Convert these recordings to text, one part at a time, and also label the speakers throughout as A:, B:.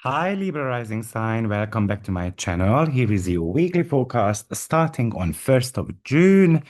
A: Hi, Libra rising sign. Welcome back to my channel. Here is your weekly forecast starting on 1st of June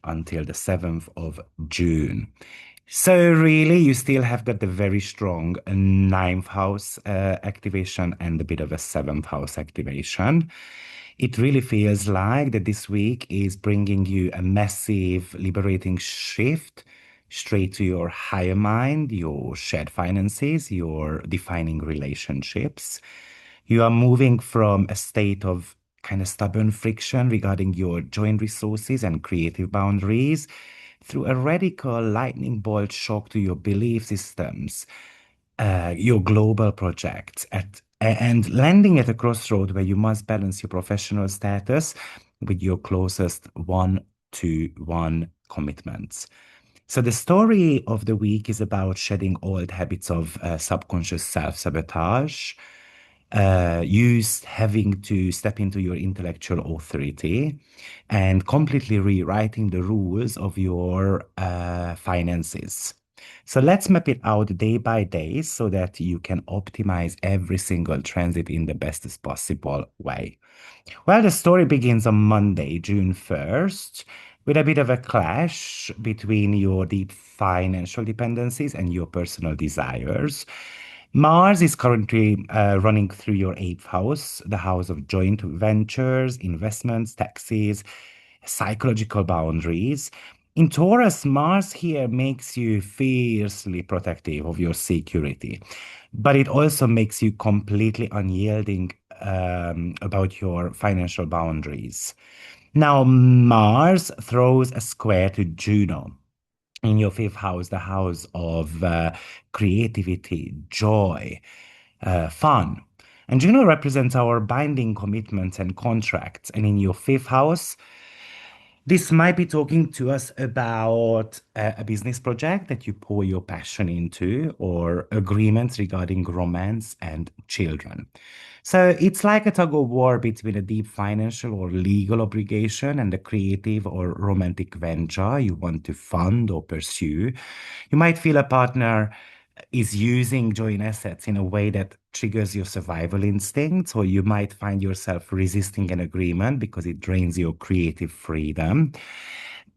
A: until the 7th of June. So really, you still have got the very strong ninth house activation and a bit of a seventh house activation. It really feels like that this week is bringing you a massive liberating shift straight to your higher mind, your shared finances, your defining relationships. You are moving from a state of kind of stubborn friction regarding your joint resources and creative boundaries through a radical lightning bolt shock to your belief systems, your global projects, and landing at a crossroad where you must balance your professional status with your closest one-to-one commitments. So the story of the week is about shedding old habits of subconscious self-sabotage, having to step into your intellectual authority and completely rewriting the rules of your finances. So let's map it out day by day so that you can optimize every single transit in the bestest possible way. Well, the story begins on Monday, June 1st, with a bit of a clash between your deep financial dependencies and your personal desires. Mars is currently running through your eighth house, the house of joint ventures, investments, taxes, psychological boundaries. In Taurus, Mars here makes you fiercely protective of your security, but it also makes you completely unyielding about your financial boundaries. Now, Mars throws a square to Juno in your fifth house, the house of creativity, joy, fun. And Juno represents our binding commitments and contracts. And in your fifth house, this might be talking to us about a business project that you pour your passion into, or agreements regarding romance and children. So it's like a tug of war between a deep financial or legal obligation and a creative or romantic venture you want to fund or pursue. You might feel a partner is using joint assets in a way that triggers your survival instincts, or you might find yourself resisting an agreement because it drains your creative freedom.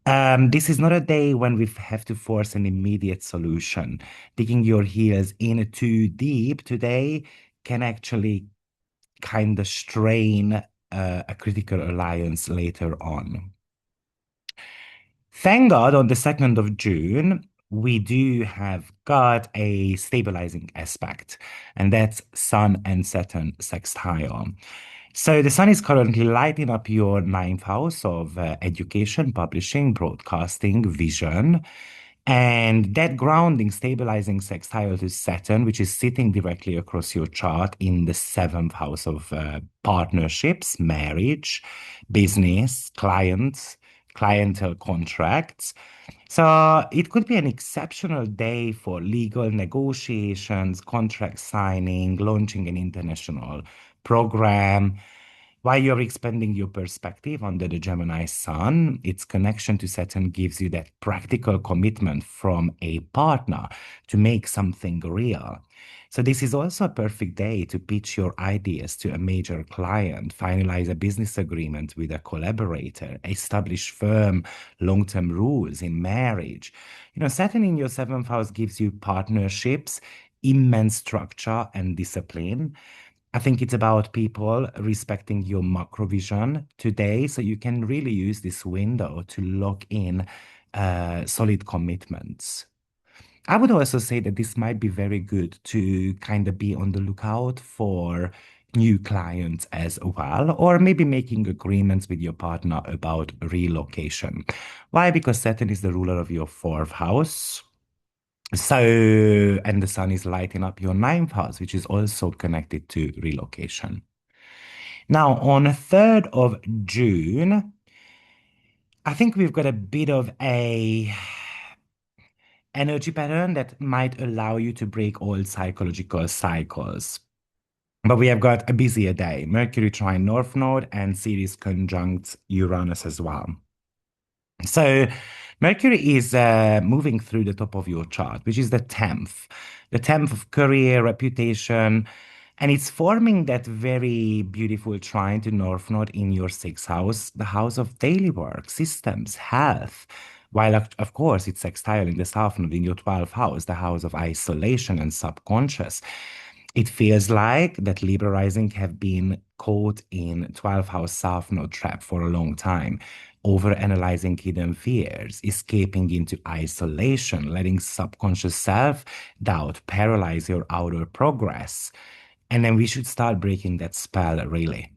A: This is not a day when we have to force an immediate solution. Digging your heels in too deep today can actually kind of strain a critical alliance later on. Thank God on the 2nd of June, we do have got a stabilizing aspect, and that's Sun and Saturn sextile. So the Sun is currently lighting up your ninth house of education, publishing, broadcasting, vision. And that grounding, stabilizing sextile to Saturn, which is sitting directly across your chart in the seventh house of partnerships, marriage, business, clients, clientele contracts. So it could be an exceptional day for legal negotiations, contract signing, launching an international program. While you're expanding your perspective under the Gemini Sun, its connection to Saturn gives you that practical commitment from a partner to make something real. So this is also a perfect day to pitch your ideas to a major client, finalize a business agreement with a collaborator, establish firm long-term rules in marriage. Saturn in your seventh house gives you partnerships, immense structure and discipline. I think it's about people respecting your macro vision today, so you can really use this window to lock in solid commitments. I would also say that this might be very good to kind of be on the lookout for new clients as well, or maybe making agreements with your partner about relocation. Why? Because Saturn is the ruler of your fourth house. So, and the sun is lighting up your ninth house, which is also connected to relocation. Now, on 3rd of June, I think we've got a bit of a energy pattern that might allow you to break old psychological cycles. But we have got a busier day. Mercury trine North Node and Ceres conjunct Uranus as well. So Mercury is moving through the top of your chart, which is the 10th of career, reputation, And it's forming that very beautiful trine to North Node in your sixth house, the house of daily work, systems, health. While, of course, it's sextile in the South Node in your 12th house, the house of isolation and subconscious. It feels like that Libra rising have been caught in 12th house South Node trap for a long time, overanalyzing hidden fears, escaping into isolation, letting subconscious self-doubt paralyze your outer progress. And then we should start breaking that spell, really.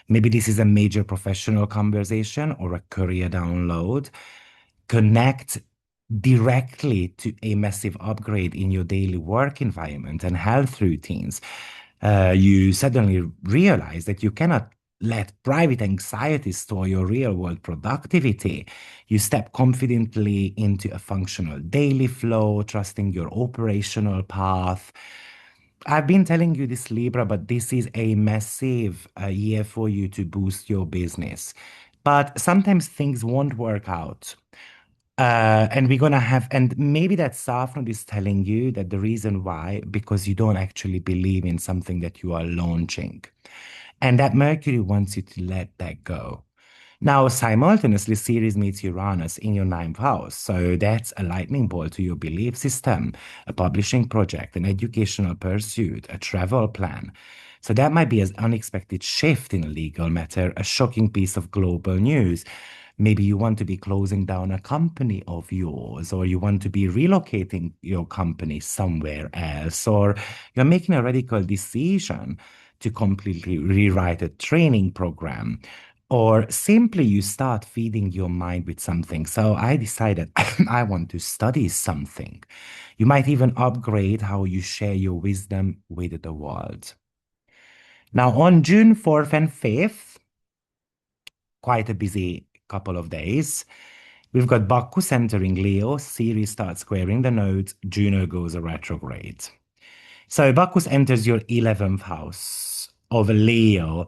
A: Maybe this is a major professional conversation or a career download. Connect directly to a massive upgrade in your daily work environment and health routines. You suddenly realize that you cannot let private anxiety store your real world productivity. You step confidently into a functional daily flow, trusting your operational path. I've been telling you this, Libra, but this is a massive year for you to boost your business. But sometimes things won't work out. And we're gonna have, and maybe that Safnod is telling you that the reason why, because you don't actually believe in something that you are launching. And that Mercury wants you to let that go. Now, simultaneously, Ceres meets Uranus in your ninth house. So that's a lightning bolt to your belief system, a publishing project, an educational pursuit, a travel plan. So that might be an unexpected shift in a legal matter, a shocking piece of global news. Maybe you want to be closing down a company of yours, or you want to be relocating your company somewhere else, or you're making a radical decision to completely rewrite a training program, or simply you start feeding your mind with something. So I decided I want to study something. You might even upgrade how you share your wisdom with the world. Now, on June 4th and 5th, quite a busy couple of days. We've got Bacchus entering Leo, Ceres starts squaring the nodes, Juno goes a retrograde. So Bacchus enters your 11th house of Leo,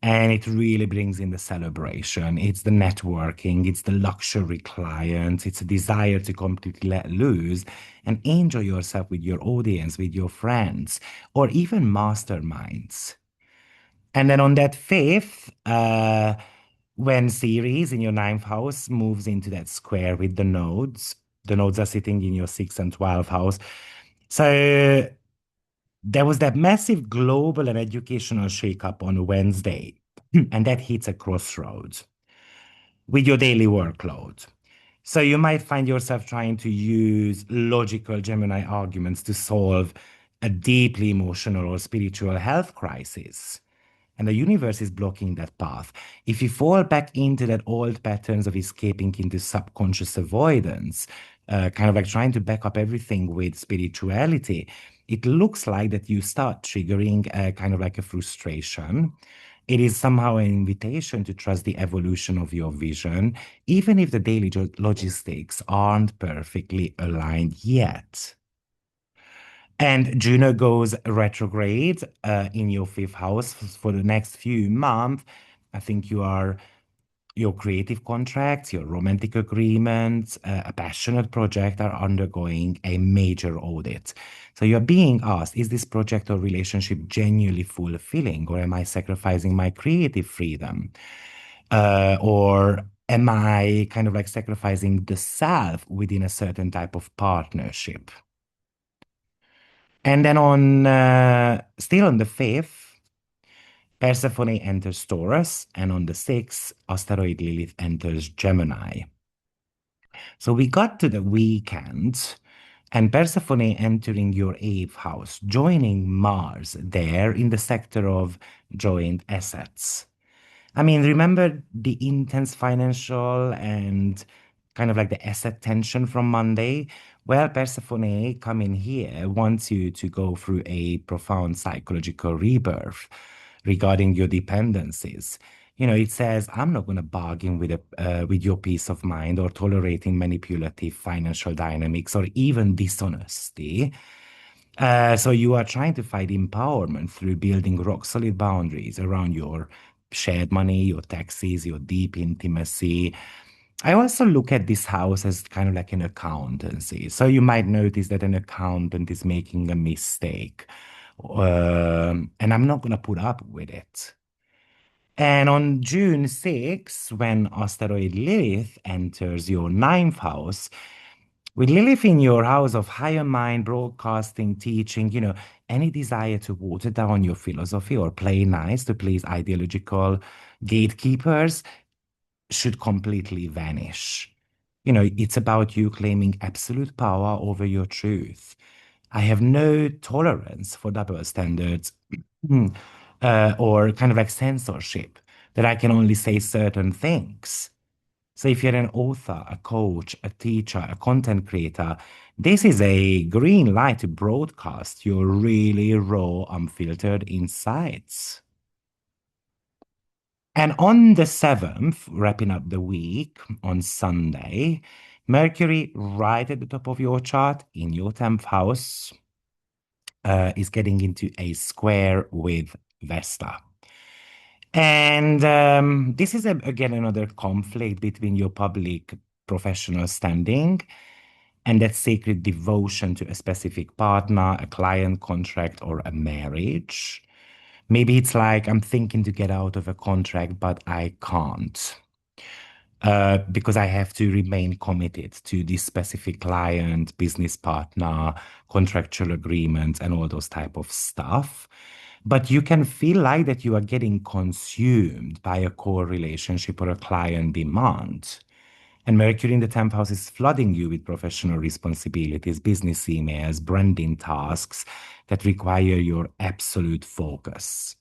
A: and it really brings in the celebration. It's the networking, it's the luxury clients, it's a desire to completely let loose and enjoy yourself with your audience, with your friends, or even masterminds. And then on that fifth, when Ceres in your ninth house moves into that square with the nodes are sitting in your sixth and 12th house. So there was that massive global and educational shakeup on Wednesday, and that hits a crossroads with your daily workload. So you might find yourself trying to use logical Gemini arguments to solve a deeply emotional or spiritual health crisis. And the universe is blocking that path. If you fall back into that old patterns of escaping into subconscious avoidance, kind of like trying to back up everything with spirituality, it looks like that you start triggering kind of like a frustration. It is somehow an invitation to trust the evolution of your vision, even if the daily logistics aren't perfectly aligned yet. And Juno goes retrograde in your fifth house for the next few months. I think your creative contracts, your romantic agreements, a passionate project are undergoing a major audit. So you're being asked, is this project or relationship genuinely fulfilling, or am I sacrificing my creative freedom? Or am I kind of like sacrificing the self within a certain type of partnership? And then on still on the 5th, Persephone enters Taurus, and on the 6th, asteroid Lilith enters Gemini. So we got to the weekend, and Persephone entering your eighth house, joining Mars there in the sector of joint assets. I mean, remember the intense financial and kind of like the asset tension from Monday? Well, Persephone coming here wants you to go through a profound psychological rebirth regarding your dependencies. You know, it says, I'm not going to bargain with your peace of mind or tolerating manipulative financial dynamics or even dishonesty. So you are trying to find empowerment through building rock solid boundaries around your shared money, your taxes, your deep intimacy. I also look at this house as kind of like an accountancy. So you might notice that an accountant is making a mistake And I'm not going to put up with it. And on June 6th, when asteroid Lilith enters your ninth house, with Lilith in your house of higher mind, broadcasting, teaching, any desire to water down your philosophy or play nice to please ideological gatekeepers should completely vanish. It's about you claiming absolute power over your truth. I have no tolerance for double standards or kind of like censorship that I can only say certain things. So if you're an author, a coach, a teacher, a content creator, this is a green light to broadcast your really raw, unfiltered insights. And on the 7th, wrapping up the week on Sunday, Mercury, right at the top of your chart in your 10th house, is getting into a square with Vesta. And this is, again, another conflict between your public professional standing and that sacred devotion to a specific partner, a client contract, or a marriage. Maybe it's like I'm thinking to get out of a contract, but I can't because I have to remain committed to this specific client, business partner, contractual agreements, and all those type of stuff. But you can feel like that you are getting consumed by a core relationship or a client demand. And Mercury in the 10th house is flooding you with professional responsibilities, business emails, branding tasks that require your absolute focus.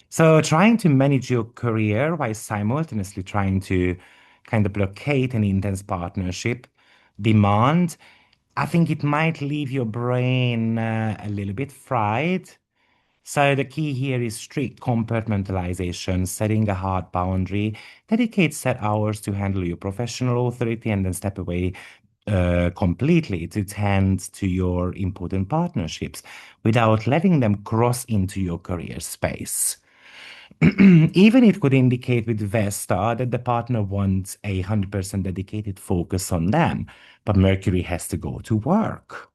A: So, trying to manage your career while simultaneously trying to kind of blockade an intense partnership demand, I think it might leave your brain a little bit fried. So, the key here is strict compartmentalization, setting a hard boundary, dedicate set hours to handle your professional authority, and then step away completely to tend to your important partnerships without letting them cross into your career space. Even it could indicate with Vesta that the partner wants 100% dedicated focus on them, but Mercury has to go to work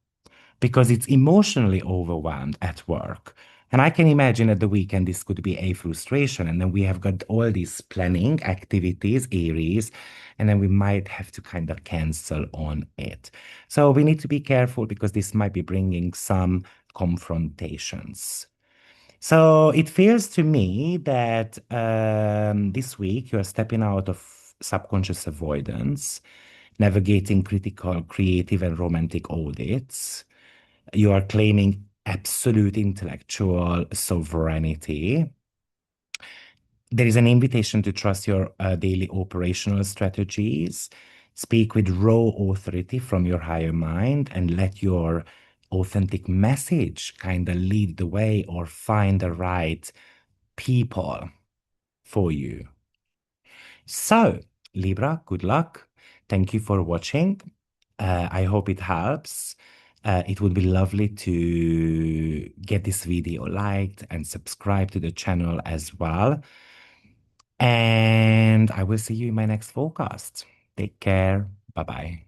A: because it's emotionally overwhelmed at work. And I can imagine at the weekend this could be a frustration. And then we have got all these planning activities, Aries, and then we might have to kind of cancel on it. So we need to be careful because this might be bringing some confrontations. So it feels to me that this week you are stepping out of subconscious avoidance, navigating critical, creative, and romantic audits. You are claiming absolute intellectual sovereignty. There is an invitation to trust your daily operational strategies. Speak with raw authority from your higher mind and let your authentic message kind of lead the way or find the right people for you. So, Libra, good luck. Thank you for watching. I hope it helps. It would be lovely to get this video liked and subscribe to the channel as well. And I will see you in my next forecast. Take care. Bye bye.